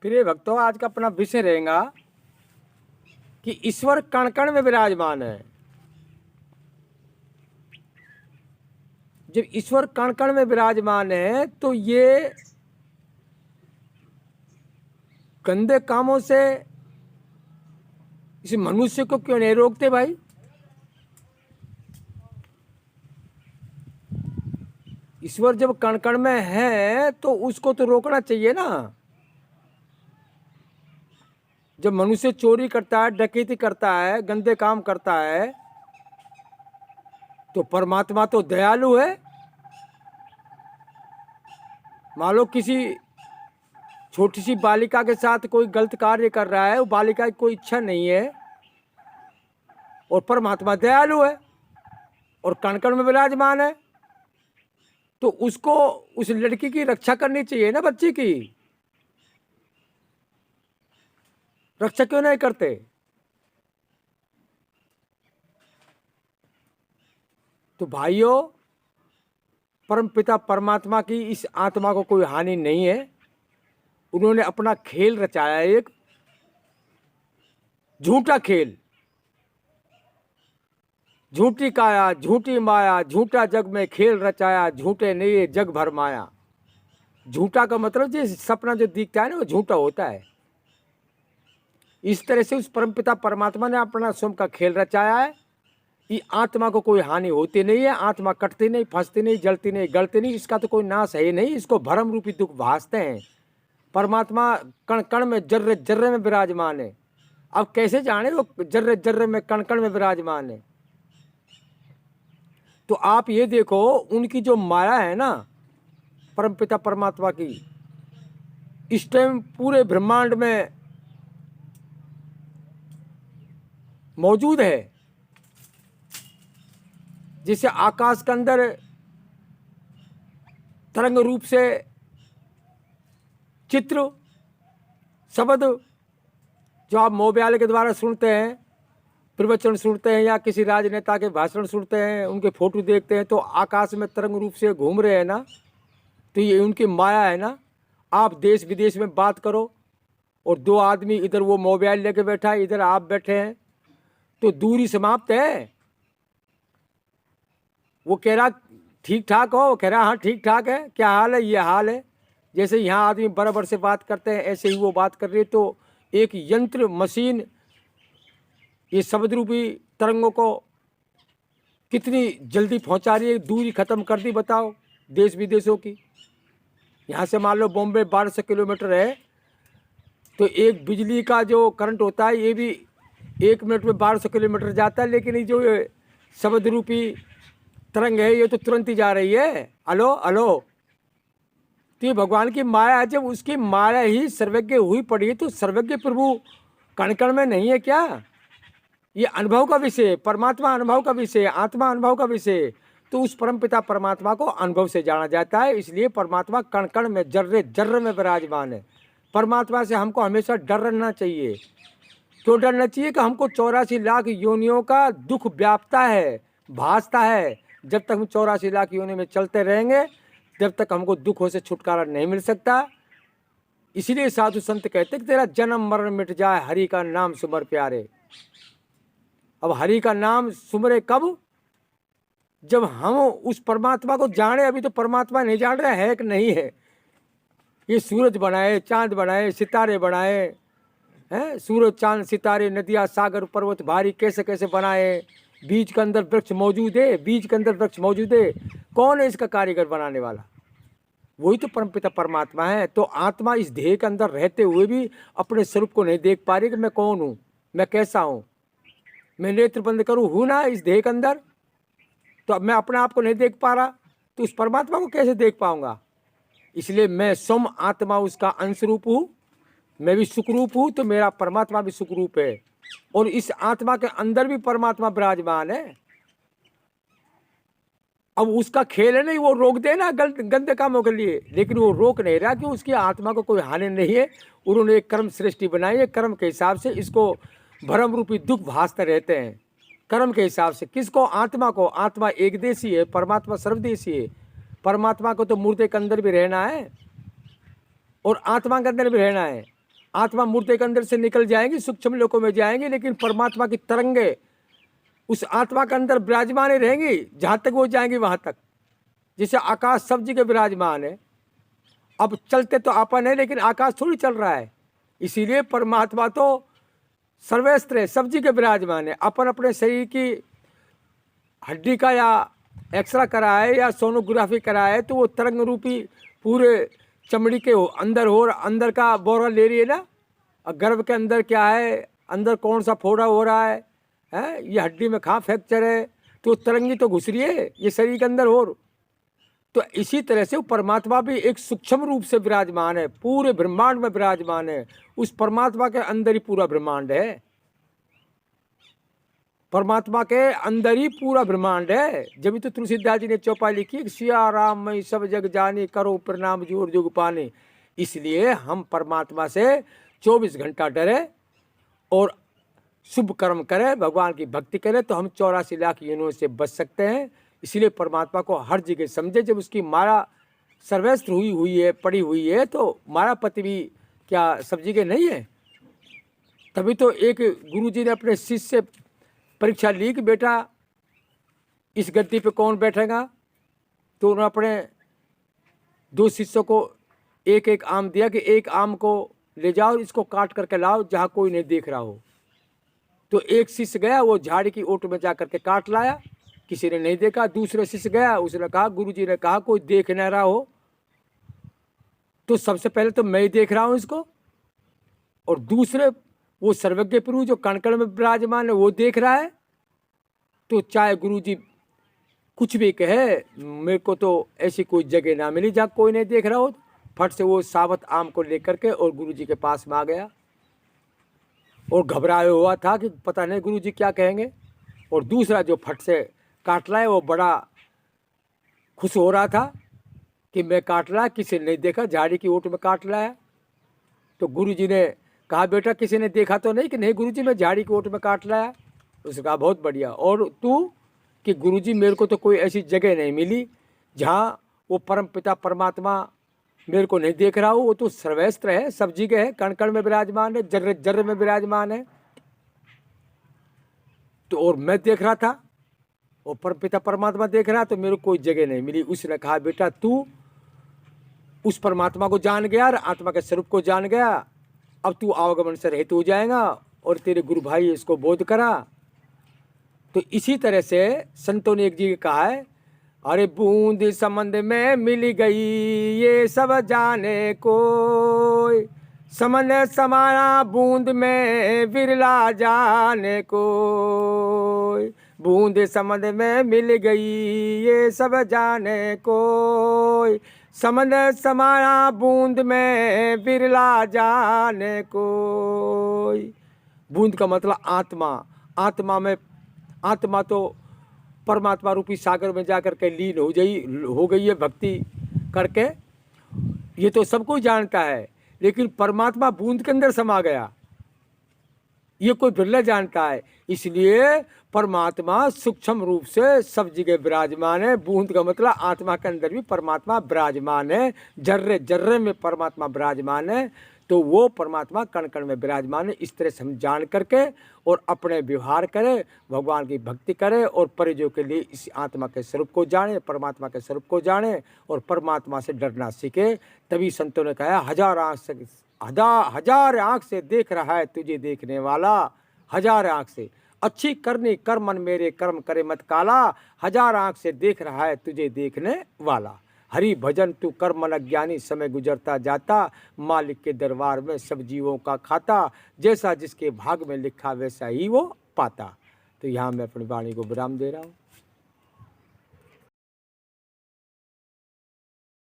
प्रिय भक्तों, आज का अपना विषय रहेगा कि ईश्वर कण कण में विराजमान है। जब ईश्वर कण कण में विराजमान है तो ये गंदे कामों से इस मनुष्य को क्यों नहीं रोकते भाई? ईश्वर जब कण कण में है तो उसको तो रोकना चाहिए ना। जब मनुष्य चोरी करता है, डकैती करता है, गंदे काम करता है, तो परमात्मा तो दयालु है। मान लो किसी छोटी सी बालिका के साथ कोई गलत कार्य कर रहा है, वो बालिका की कोई इच्छा नहीं है और परमात्मा दयालु है और कण कण में विराजमान है, तो उसको उस लड़की की रक्षा करनी चाहिए ना। बच्ची की रक्षा क्यों नहीं करते? तो भाइयों, परमपिता परमात्मा की इस आत्मा को कोई हानि नहीं है। उन्होंने अपना खेल रचाया, एक झूठा खेल, झूठी काया झूठी माया, झूठा जग में खेल रचाया, झूठे नहीं जग भर माया। झूठा का मतलब जो सपना जो दिखता है ना, वो झूठा होता है। इस तरह से उस परमपिता परमात्मा ने अपना स्वयं का खेल रचाया है। ये आत्मा को कोई हानि होती नहीं है, आत्मा कटती नहीं, फंसती नहीं, जलती नहीं, गलती नहीं, इसका तो कोई नाश है ही नहीं। इसको भरम रूपी दुख भासते हैं। परमात्मा कण कण में जर्रे जर्रे में विराजमान है। अब कैसे जाने वो जर्रे जर्रे में कण कण में विराजमान है? तो आप ये देखो, उनकी जो माया है ना परमपिता परमात्मा की, इस टाइम पूरे ब्रह्मांड में मौजूद है। जैसे आकाश के अंदर तरंग रूप से चित्र, शब्द जो आप मोबाइल के द्वारा सुनते हैं, प्रवचन सुनते हैं या किसी राजनेता के भाषण सुनते हैं, उनके फोटो देखते हैं, तो आकाश में तरंग रूप से घूम रहे हैं ना, तो ये उनकी माया है ना। आप देश विदेश में बात करो और दो आदमी, इधर वो मोबाइल लेके बैठा है, इधर आप बैठे हैं, तो दूरी समाप्त है। वो कह रहा ठीक ठाक हो, वो कह रहा हाँ ठीक ठाक है, क्या हाल है? ये हाल है। जैसे यहाँ आदमी बराबर से बात करते हैं, ऐसे ही वो बात कर रही है। तो एक यंत्र मशीन ये शब्द रूपी तरंगों को कितनी जल्दी पहुंचा रही है, दूरी खत्म कर दी। बताओ, देश विदेशों की। यहाँ से मान लो बॉम्बे 1200 किलोमीटर है, तो एक बिजली का जो करंट होता है ये भी 1 मिनट में 1200 किलोमीटर जाता है, लेकिन ये जो शब्द रूपी तरंग है ये तो तुरंत ही जा रही है। अलो अलो। तो ये भगवान की माया है। जब उसकी माया ही सर्वज्ञ हुई पड़ी है, तो सर्वज्ञ प्रभु कण कण में नहीं है क्या? ये अनुभव का विषय, परमात्मा अनुभव का विषय, आत्मा अनुभव का विषय। तो उस परमपिता परमात्मा को अनुभव से जाना जाता है। इसलिए परमात्मा कण कण में जर्रे जर्रे में विराजमान है। परमात्मा से हमको हमेशा डर रहना चाहिए। क्यों डरना चाहिए? कि हमको 84 लाख योनियों का दुख व्यापता है, भासता है। जब तक हम 84 लाख योनि में चलते रहेंगे, जब तक हमको दुखों से छुटकारा नहीं मिल सकता। इसीलिए साधु संत कहते कि तेरा जन्म मरण मिट जाए, हरि का नाम सुमर प्यारे। अब हरि का नाम सुमरे कब? जब हम उस परमात्मा को जाने। अभी तो परमात्मा नहीं जान रहे है कि नहीं है। ये सूरज बनाए, चांद बनाए, सितारे बनाए हैं, सूरज चांद सितारे, नदियाँ सागर पर्वत भारी, कैसे कैसे बनाए। बीज के अंदर वृक्ष मौजूद है, बीज के अंदर वृक्ष मौजूद है। कौन है इसका कारीगर बनाने वाला? वही तो परमपिता परमात्मा है। तो आत्मा इस देह के अंदर रहते हुए भी अपने स्वरूप को नहीं देख पा रही कि मैं कौन हूँ, मैं कैसा हूँ। मैं नेत्र बंद करूँ, हूँ ना इस देह के अंदर, तो अब मैं अपने आप को नहीं देख पा रहा, तो उस परमात्मा को कैसे देख पाऊंगा? इसलिए मैं स्वयं आत्मा उसका अंश रूप हूँ। मैं भी सुखरूप हूँ, तो मेरा परमात्मा भी सुखरूप है। और इस आत्मा के अंदर भी परमात्मा विराजमान है। अब उसका खेल है नहीं, वो रोक दे ना गंदे कामों के लिए, लेकिन वो रोक नहीं रहा कि उसकी आत्मा को कोई हानि नहीं है। उन्होंने एक कर्म सृष्टि बनाई है, कर्म के हिसाब से इसको भरम रूपी दुख भासते रहते हैं। कर्म के हिसाब से किसको? आत्मा को। आत्मा एक देशी है, परमात्मा सर्वदेशी है। परमात्मा को तो मूर्ति के अंदर भी रहना है और आत्मा के अंदर भी रहना है। आत्मा मुर्दे के अंदर से निकल जाएंगी, सूक्ष्म लोकों में जाएंगी, लेकिन परमात्मा की तरंगे उस आत्मा के अंदर विराजमान रहेंगी जहाँ तक वो जाएंगी वहाँ तक। जैसे आकाश सब जगह विराजमान है, अब चलते तो अपन है लेकिन आकाश थोड़ी चल रहा है, इसीलिए परमात्मा तो सर्वस्त्र है, सब जगह विराजमान है। अपन अपने शरीर की हड्डी का या एक्सरा कराए या सोनोग्राफी कराए तो वो तरंग रूपी पूरे चमड़ी के अंदर हो, अंदर का बोरा ले रही है ना, और गर्भ के अंदर क्या है, अंदर कौन सा फोड़ा हो रहा है, ये हड्डी में कहाँ फ्रैक्चर है, तो तरंगी तो घुस रही है ये शरीर के अंदर हो। तो इसी तरह से वो परमात्मा भी एक सूक्ष्म रूप से विराजमान है, पूरे ब्रह्मांड में विराजमान है। उस परमात्मा के अंदर ही पूरा ब्रह्मांड है, परमात्मा के अंदर ही पूरा ब्रह्मांड है। जब तो तुलसीदास जी ने चौपाई लिखी, सिया राम मैं सब जग जानी, करो प्रणाम जोर जुग पाने। इसलिए हम परमात्मा से 24 घंटा डरे और शुभ कर्म करें, भगवान की भक्ति करें, तो हम 84 लाख योनियों से बच सकते हैं। इसलिए परमात्मा को हर जगह समझे। जब उसकी माला सर्वस्त्र हुई है, पड़ी हुई है, तो मायापति भी क्या सब जगह नहीं है। तभी तो एक गुरुजी ने अपने शिष्य से परीक्षा ली कि बेटा इस गद्दी पे कौन बैठेगा, तो उन्होंने अपने 2 शिष्यों को एक एक आम दिया कि एक आम को ले जाओ, इसको काट करके लाओ जहाँ कोई नहीं देख रहा हो। तो एक शिष्य गया, वो झाड़ी की ओट में जा करके काट लाया, किसी ने नहीं देखा। दूसरे शिष्य गया, उसने कहा गुरुजी ने कहा कोई देख न रहा हो, तो सबसे पहले तो मैं ही देख रहा हूँ इसको, और दूसरे वो सर्वज्ञ प्रभु जो कण कण में विराजमान है वो देख रहा है। तो चाहे गुरुजी कुछ भी कहे, मेरे को तो ऐसी कोई जगह ना मिली जहाँ कोई नहीं देख रहा हो। फट से वो साबत आम को लेकर के और गुरुजी के पास में आ गया, और घबराया हुआ था कि पता नहीं गुरुजी क्या कहेंगे। और दूसरा जो फट से काट लाया वो बड़ा खुश हो रहा था कि मैं काट लाया, किसी ने नहीं देखा, झाड़ी की ओट में काट लाया। तो गुरुजी ने कहा बेटा किसी ने देखा तो नहीं? कि नहीं गुरुजी मैं झाड़ी की ओट में काट लाया। उसने कहा बहुत बढ़िया। और तू? कि गुरुजी मेरे को तो कोई ऐसी जगह नहीं मिली जहाँ वो परम पिता परमात्मा मेरे को नहीं देख रहा हो, वो तो सर्वस्त्र है, सब जगह है, कण कण में विराजमान है, जर्रे जर्रे में विराजमान है। तो और मैं देख रहा था, वो परम पिता परमात्मा देख रहा, तो मेरे को कोई जगह नहीं मिली। उसने कहा बेटा तू उस परमात्मा को जान गया और आत्मा के स्वरूप को जान गया, अब तू आवागमन से रहित हो जाएगा, और तेरे गुरु भाई इसको बोध करा। तो इसी तरह से संतों ने एक जी कहा है, अरे बूंद संबंध में मिल गई ये सब जाने कोई, संबंध समाना बूंद में विरला जाने कोई। बूंद संबंध में मिल गई ये सब जाने कोई, संबंध समाना बूंद में विरला जाने कोई। बूंद का मतलब आत्मा, आत्मा में, आत्मा तो परमात्मा रूपी सागर में जाकर के लीन हो गई है भक्ति करके, ये तो सब कोई जानता है। लेकिन परमात्मा बूंद के अंदर समा गया, ये कोई बिरला जानता है। इसलिए परमात्मा सूक्ष्म रूप से सब जगह विराजमान है। बूंद का मतलब आत्मा के अंदर भी परमात्मा विराजमान है, जर्रे जर्रे में परमात्मा विराजमान है। तो वो परमात्मा कण कण में विराजमान है। इस तरह से हम जान करके और अपने व्यवहार करें, भगवान की भक्ति करें, और परिजों के लिए इस आत्मा के स्वरूप को जाने, परमात्मा के स्वरूप को जाने, और परमात्मा से डरना सीखे। तभी संतों ने कहा हजार आँख से देख रहा है तुझे देखने वाला, हजार आँख से अच्छी करनी कर मन मेरे, कर्म करे मत काला, हजार आँख से देख रहा है तुझे देखने वाला। हरि भजन तू कर मन अज्ञानी, समय गुजरता जाता, मालिक के दरबार में सब जीवों का खाता, जैसा जिसके भाग में लिखा वैसा ही वो पाता। तो यहाँ मैं अपनी वाणी को विराम दे रहा हूँ।